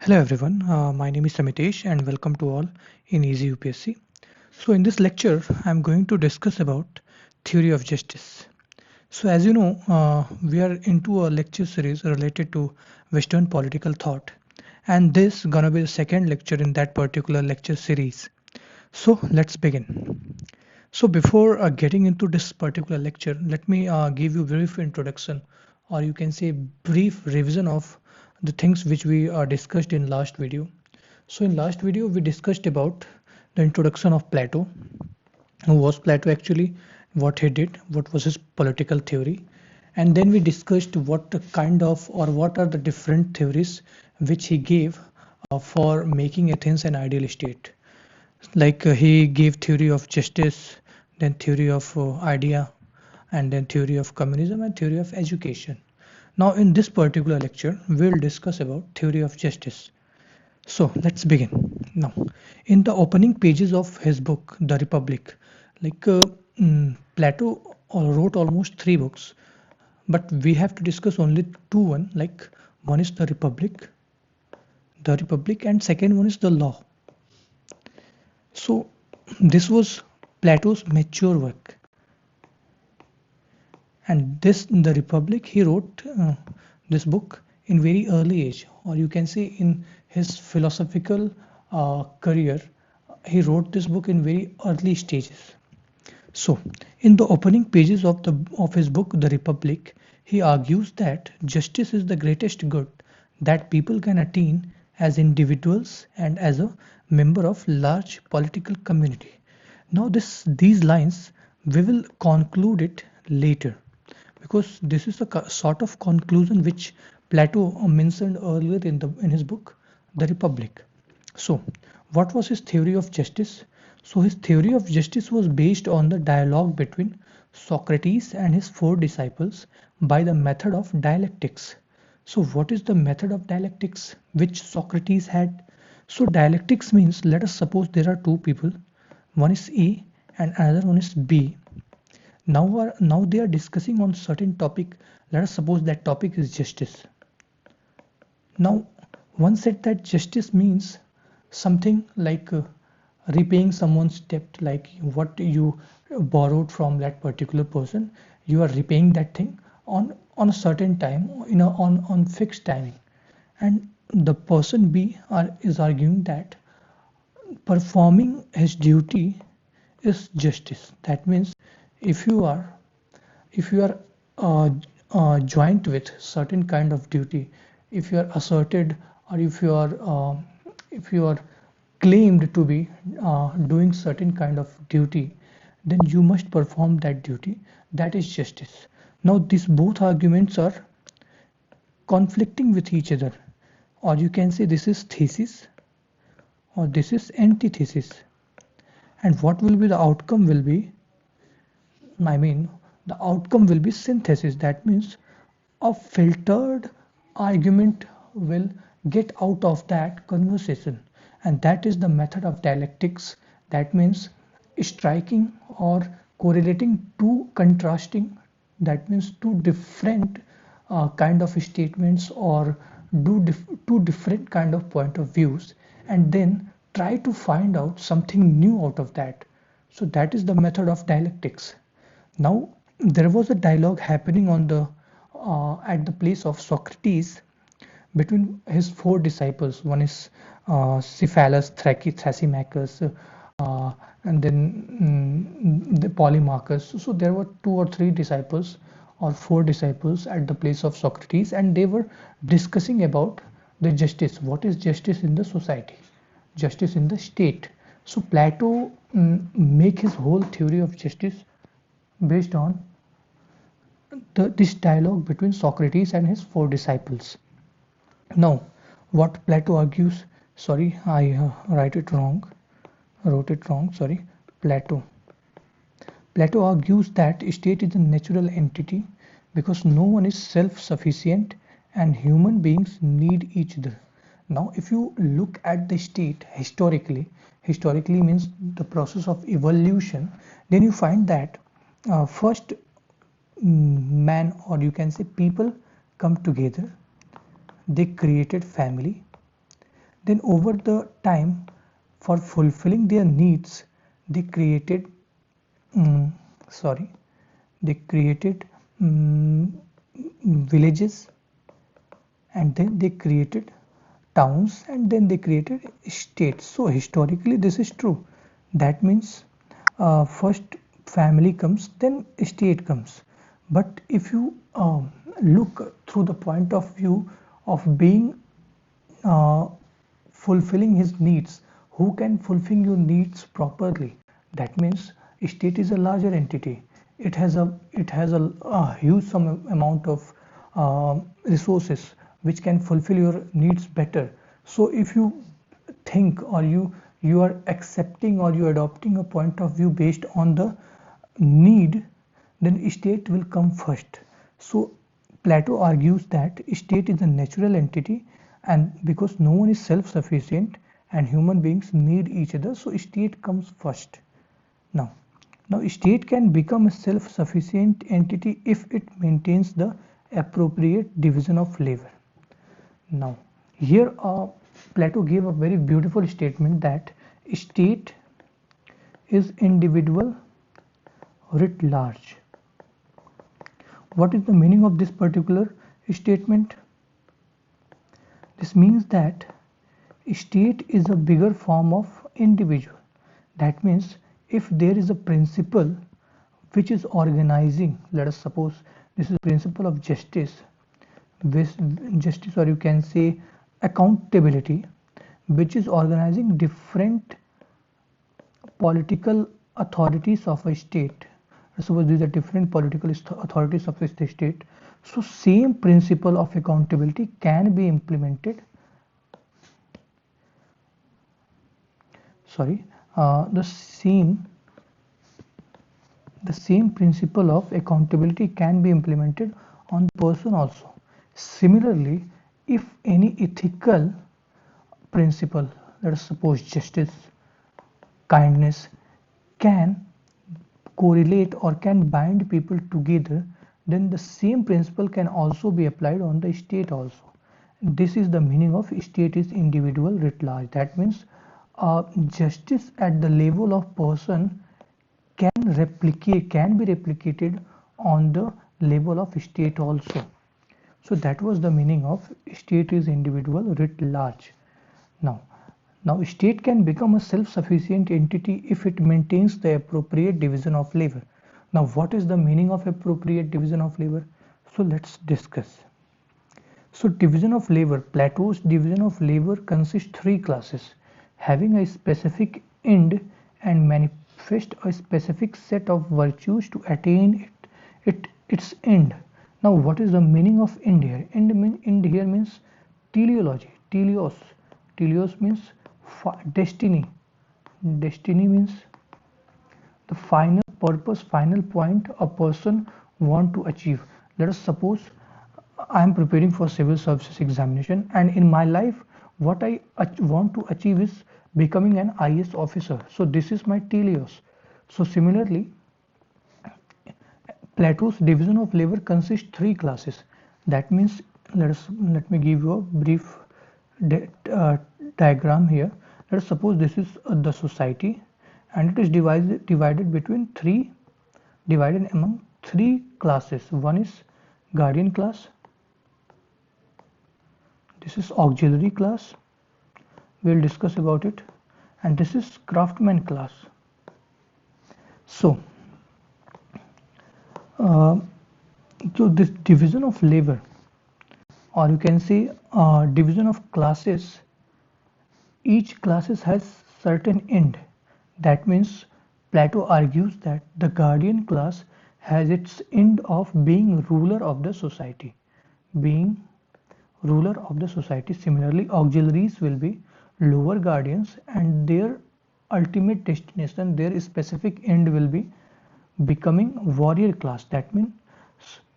Hello everyone, my name is Samitesh and welcome to all in Easy UPSC. So in this lecture, I'm going to discuss about theory of justice. So as you know, we are into a lecture series related to Western political thought, and this gonna be the second lecture in that particular lecture series. So let's begin. So before getting into this particular lecture, let me give you a brief introduction, or you can say brief revision of the things which we discussed in last video. So in last video we discussed about the introduction of Plato. Who was Plato actually? What he did? What was his political theory? And then we discussed what kind of or what are the different theories which he gave for making Athens an ideal state. Like he gave theory of justice, then theory of idea, and then theory of communism and theory of education. Now in this particular lecture, we'll discuss about theory of justice. So let's begin. Now, in the opening pages of his book, The Republic, like Plato wrote almost three books, but we have to discuss only two. Like one is The Republic, and second one is the Law. So this was Plato's mature work, and this The Republic he wrote this book in very early age, or you can say in his philosophical career. He wrote this book in very early stages. So, in the opening pages of his book, The Republic, he argues that justice is the greatest good that people can attain as individuals and as a member of large political community. Now, these lines we will conclude it later because this is a sort of conclusion which Plato mentioned earlier in his book, The Republic. So, what was his theory of justice? So, his theory of justice was based on the dialogue between Socrates and his four disciples by the method of dialectics. So, what is the method of dialectics which Socrates had? So, dialectics means let us suppose there are two people, one is A and another one is B. Now they are discussing on certain topic. Let us suppose that topic is justice. Now, one said that justice means something like repaying someone's debt, like what you borrowed from that particular person, you are repaying that thing on a certain time, on fixed timing. And the person B is arguing that performing his duty is justice. That means if you are if you are joined with certain kind of duty, if you are asserted, or if you are claimed to be doing certain kind of duty, then you must perform that duty. That is justice. Now these both arguments are conflicting with each other, or you can say this is thesis or this is antithesis. And what will be the outcome will be, I mean, the outcome will be synthesis. That means a filtered argument will get out of that conversation, and that is the method of dialectics. That means striking or correlating two contrasting, that means two different kind of statements, or two different kind of point of views, and then try to find out something new out of that. So that is the method of dialectics. Now there was a dialogue happening on the at the place of Socrates between his four disciples. One is Cephalus, Thrasymachus, and then the Polemarchus. So there were two or three disciples or four disciples at the place of Socrates, and they were discussing about the justice. What is justice in the society? Justice in the state. So Plato make his whole theory of justice based on this dialogue between Socrates and his four disciples. Now, what Plato argues, sorry, I wrote it wrong, sorry. Plato. Plato argues that state is a natural entity because no one is self-sufficient and human beings need each other. Now, if you look at the state historically means the process of evolution, then you find that first man, or you can say people, come together, they created family, Then over the time, for fulfilling their needs, they created mm, sorry they created mm, villages, and then they created towns, and then they created states. So historically this is true. That means first family comes, then state comes. But if you look through the point of view of being uh, fulfilling his needs, who can fulfill your needs properly? That means state is a larger entity. It has a huge some amount of resources which can fulfill your needs better. So if you think, or you are accepting, or you adopting a point of view based on the need, then state will come first. So Plato argues that state is a natural entity, and because no one is self-sufficient and human beings need each other, so state comes first. Now, now state can become a self-sufficient entity if it maintains the appropriate division of labor. Now, here Plato gave a very beautiful statement that state is individual writ large. What is the meaning of this particular statement? This means that state is a bigger form of individual. That means if there is a principle which is organizing, let us suppose this is principle of justice, justice, or you can say accountability, which is organizing different political authorities of a state. Suppose these are different political authorities of a state. So same principle of accountability can be implemented. Sorry, the same principle of accountability can be implemented on the person also. Similarly, if any ethical principle, let us suppose justice, kindness, can correlate or can bind people together, then the same principle can also be applied on the state also. This is the meaning of state is individual writ large. That means justice at the level of person can be replicated on the level of state also. So that was the meaning of state is individual writ large. Now, now state can become a self-sufficient entity if it maintains the appropriate division of labor. Now what is the meaning of appropriate division of labor? So let's discuss. So division of labor, Plato's division of labor consists three classes having a specific end and manifest a specific set of virtues to attain its end. Now what is the meaning of end here? End here means teleology, teleos. Teleos means destiny. Destiny means the final purpose, final point a person want to achieve. Let us suppose I am preparing for civil services examination, and in my life what I want to achieve is becoming an IAS officer. So this is my teleos. So similarly, Plato's division of labor consists three classes. That means let me give you a brief diagram here. Let us suppose this is the society, and it is divided among three classes. One is guardian class, this is auxiliary class, we'll discuss about it, and this is craftsman class. So so this division of labor, or you can say division of classes, each classes has certain end. That means Plato argues that the guardian class has its end of being ruler of the society, being ruler of the society. Similarly, auxiliaries will be lower guardians, and their ultimate destination, their specific end will be becoming warrior class. That means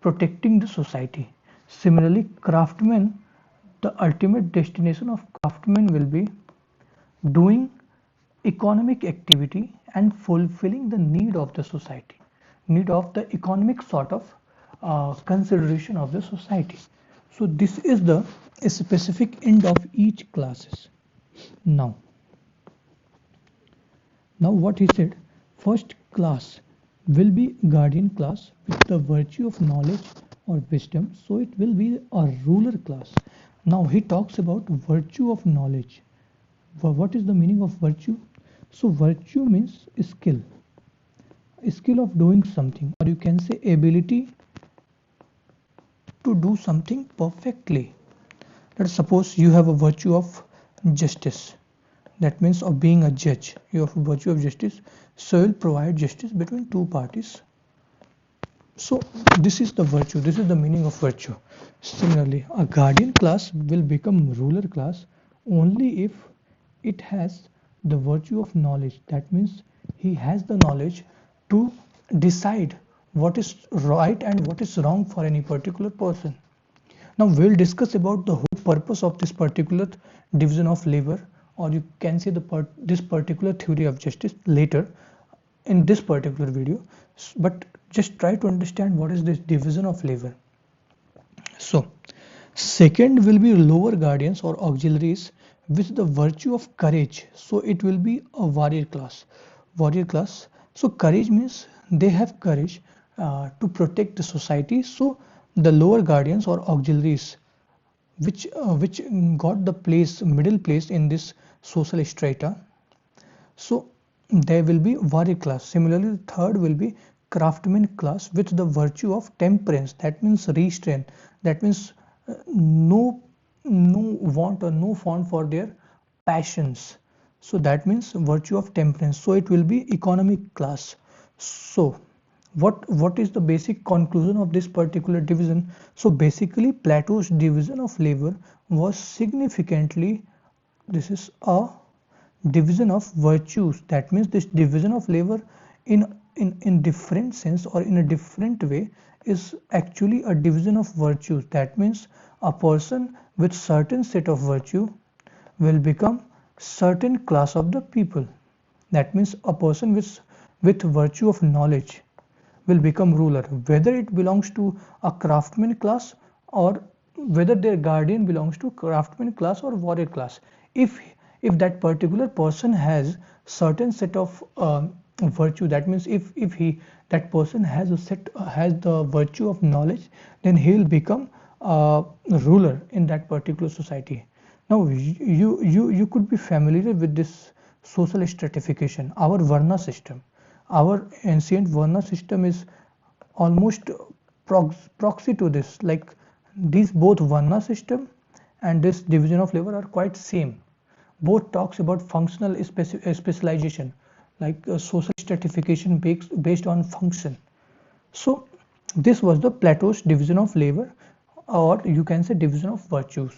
protecting the society. Similarly, craftsmen, the ultimate destination of craftsmen will be doing economic activity and fulfilling the need of the society, need of the economic sort of consideration of the society. So this is the specific end of each classes. Now, what he said, first class will be guardian class with the virtue of knowledge or wisdom, so it will be a ruler class. Now he talks about virtue of knowledge. What is the meaning of virtue? So virtue means skill of doing something, or you can say ability to do something perfectly. Let's suppose you have a virtue of justice. That means of being a judge. You have a virtue of justice, so you'll provide justice between two parties. So this is the virtue, this is the meaning of virtue. Similarly, a guardian class will become ruler class only if it has the virtue of knowledge. That means he has the knowledge to decide what is right and what is wrong for any particular person. Now we'll discuss about the whole purpose of this particular division of labor, or you can say this particular theory of justice later in this particular video, but just try to understand what is this division of labor. So second will be lower guardians or auxiliaries with the virtue of courage, so it will be a warrior class. So courage means they have courage to protect the society. So the lower guardians or auxiliaries which got the middle place in this social strata, so there will be warrior class. Similarly, the third will be craftsman class with the virtue of temperance. That means restraint. That means no want or no fond for their passions. So that means virtue of temperance. So it will be economic class. So what is the basic conclusion of this particular division? So basically Plato's division of labor was significantly, this is a division of virtues. That means this division of labor in different sense or in a different way is actually a division of virtues. That means a person with certain set of virtue will become certain class of the people. That means a person with virtue of knowledge will become ruler, whether it belongs to a craftsman class or whether their guardian belongs to craftsman class or warrior class. If that particular person has certain set of virtue, that means if that person has the virtue of knowledge, then he will become a ruler in that particular society. Now you could be familiar with this social stratification, our Varna system. Our ancient Varna system is almost proxy to this. Like these both Varna system and this division of labor are quite same. Both talks about functional specialization, like social stratification based on function. So this was the Plato's division of labor, or you can say division of virtues.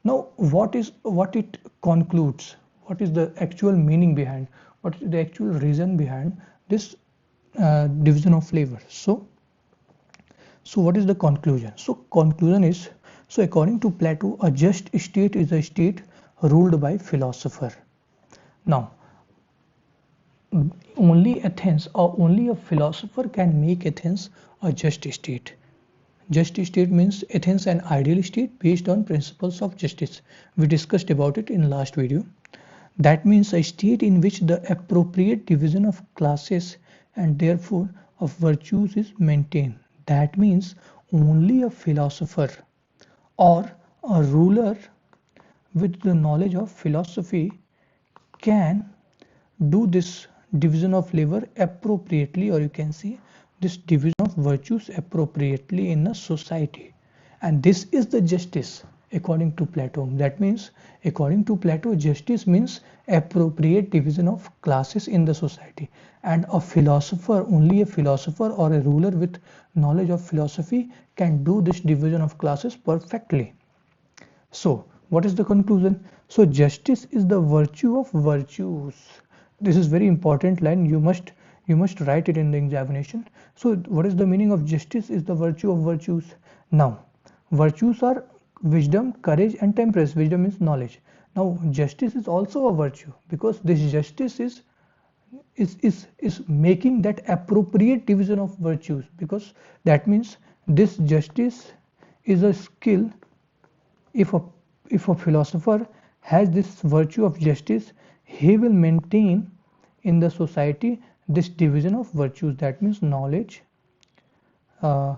Now what it concludes? What is the actual meaning behind? What is the actual reason behind this division of labor? So what is the conclusion? So conclusion is, so according to Plato, a just state is a state ruled by philosopher. Now only Athens or only a philosopher can make Athens a just state. Just state means Athens an ideal state based on principles of justice. We discussed about it in last video. That means a state in which the appropriate division of classes and therefore of virtues is maintained. That means only a philosopher or a ruler with the knowledge of philosophy can do this division of labor appropriately, or you can see this division of virtues appropriately in a society. And this is the justice according to Plato. That means according to Plato, justice means appropriate division of classes in the society, and a philosopher, only a philosopher or a ruler with knowledge of philosophy can do this division of classes perfectly. So what is the conclusion? So justice is the virtue of virtues. This is very important line. You must write it in the examination. So what is the meaning of justice is the virtue of virtues? Now virtues are wisdom, courage and temperance. Wisdom means knowledge. Now justice is also a virtue, because this justice is making that appropriate division of virtues, because that means this justice is a skill. If a philosopher has this virtue of justice, he will maintain in the society this division of virtues, that means knowledge, uh,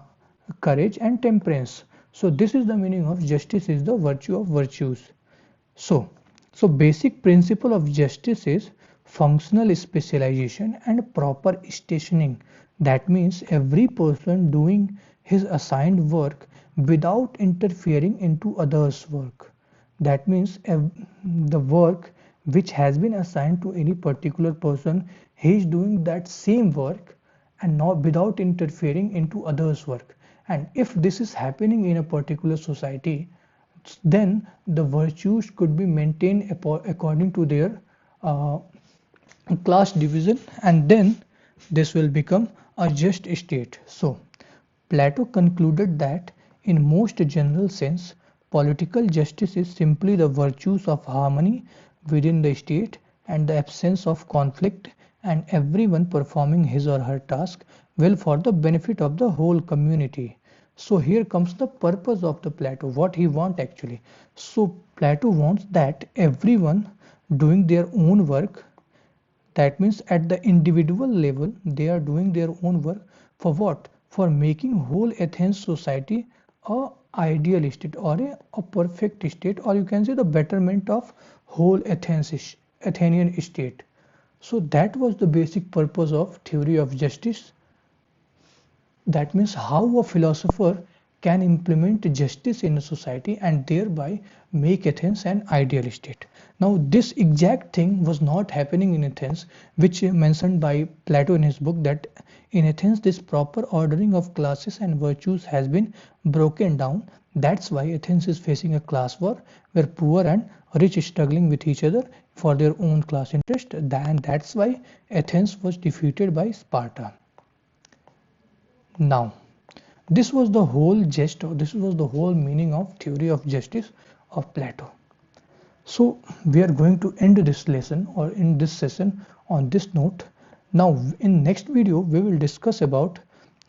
courage and temperance. So this is the meaning of justice is the virtue of virtues. So, so basic principle of justice is functional specialization and proper stationing. That means every person doing his assigned work without interfering into others' work. That means the work which has been assigned to any particular person, he is doing that same work and not without interfering into others' work. And if this is happening in a particular society, then the virtues could be maintained according to their uh, class division, and then this will become a just state. So Plato concluded that in most general sense political justice is simply the virtues of harmony within the state and the absence of conflict, and everyone performing his or her task will for the benefit of the whole community. So here comes the purpose of the Plato, what he wants actually. So Plato wants that everyone doing their own work, that means at the individual level they are doing their own work for what? For making whole Athens society a ideal state or a perfect state, or you can say the betterment of whole Athenian state. So that was the basic purpose of theory of justice. That means how a philosopher can implement justice in a society and thereby make Athens an ideal state. Now, this exact thing was not happening in Athens, which mentioned by Plato in his book, that in Athens this proper ordering of classes and virtues has been broken down. That's why Athens is facing a class war where poor and rich is struggling with each other for their own class interest. And that's why Athens was defeated by Sparta. Now, this was the whole gist, or this was the whole meaning of theory of justice of Plato. So we are going to end this lesson or in this session on this note. Now in next video we will discuss about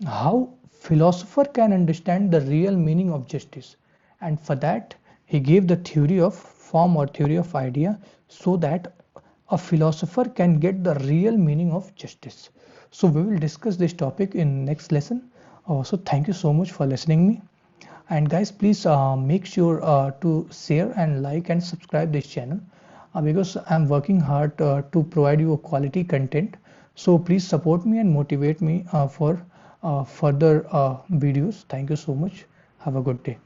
how philosopher can understand the real meaning of justice, and for that he gave the theory of form or theory of idea so that a philosopher can get the real meaning of justice. So we will discuss this topic in next lesson. So thank you so much for listening me, and guys please make sure to share and like and subscribe this channel because I'm working hard to provide you a quality content. So please support me and motivate me for further videos. Thank you so much. Have a good day.